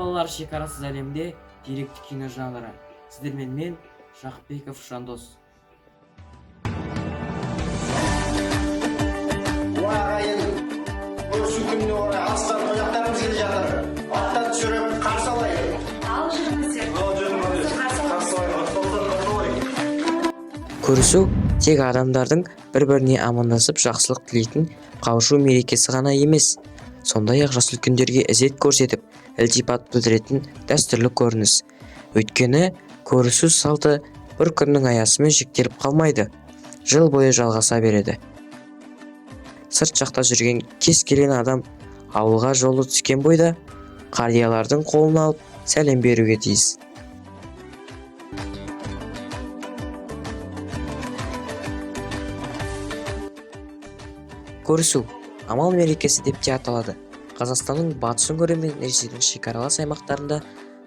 балалар шекарасыз әлемде деректі кино жанры. Сіздермен мен Жақыпбеков Жандос. Ағайын, көрісу күніне орай астан қонақтарымыз келе жатыр. Аттан түсіріп қарсы алайық. Ал жүріңіздер. Көрісу тек адамдардың бір-біріне амандасып жақсылық тілейтін қауышу мерекесі ғана емес, сондай-ақ жас үлкендерге ізет көрсетіп, ілтипат білдіретін дәстүрлі көрініс. Өйткені көрісу салты бір күннің аясымен шектеліп қалмайды, жыл бойы жалғаса береді. Сырт жақта жүрген кез келген адам ауылға жолы түскен бойда қариялардың қолын алып сәлем беруге тиіс. Көрісу амал мерекесі деп те аталады. Қазақстанның батыс өңірі мен Ресейдің шекаралас аймақтарында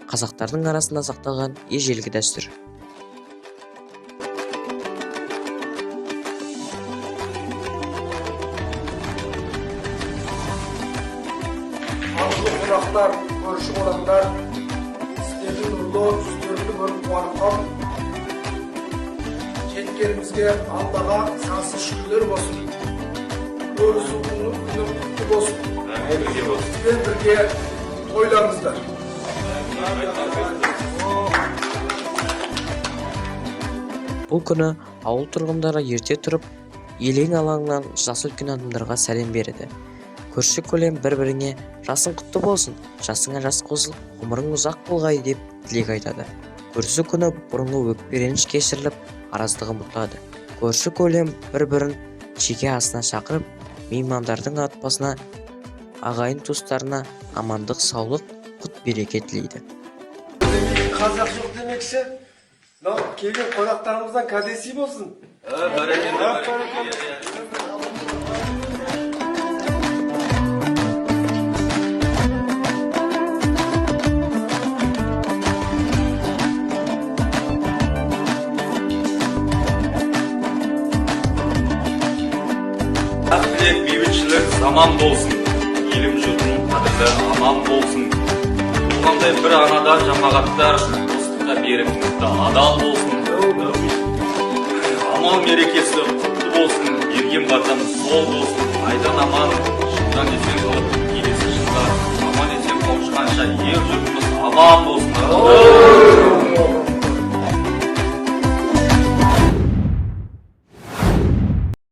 қазақтардың арасында сақталған ежелгі дәстүр. Арзу қонақтар, көрші қонақтар, сіздердің нұрлы жүздеріңді көріп қуанып қалдым. Жеткенімізге Аллаға сансыз шүкірлер болсын. Көрісу күні құтты болсын. Сізбен бірге тойлаңыздар. Бұл күні ауыл тұрғындары ерте тұрып, елең алаңнан жас үлкен адамдарға сәлем береді. Көрші көлем бір-біріне жасың құтты болсын, жасыңа жас қосылып, ғұмырың ұзақ болғай деп тілек айтады. Көрісу күні бұрынғы өкпе реніш кешіріліп, араздығы ұмытылады. Көрші көлем бір-бірін шеке асына шақырып, меймандардың отбасына, ағайын туыстарына амандық, саулық, құт береке тілейді. Қазақ жоқ демекші, келген қонақтарымыздан кәдесі болсын. Тілек бейбітшілік заман болсын, елім жұртым қадірлі аман болсын. Қандай бір анадан жамағаттар, достыққа берікті адал болсын. Амал мерекесі құтты болсын, ерген бардам сол болсын. Айдан аман, жылдан есен қылып, келесі жылда аман есен қауышқанша ел жұртымыз аман болсын.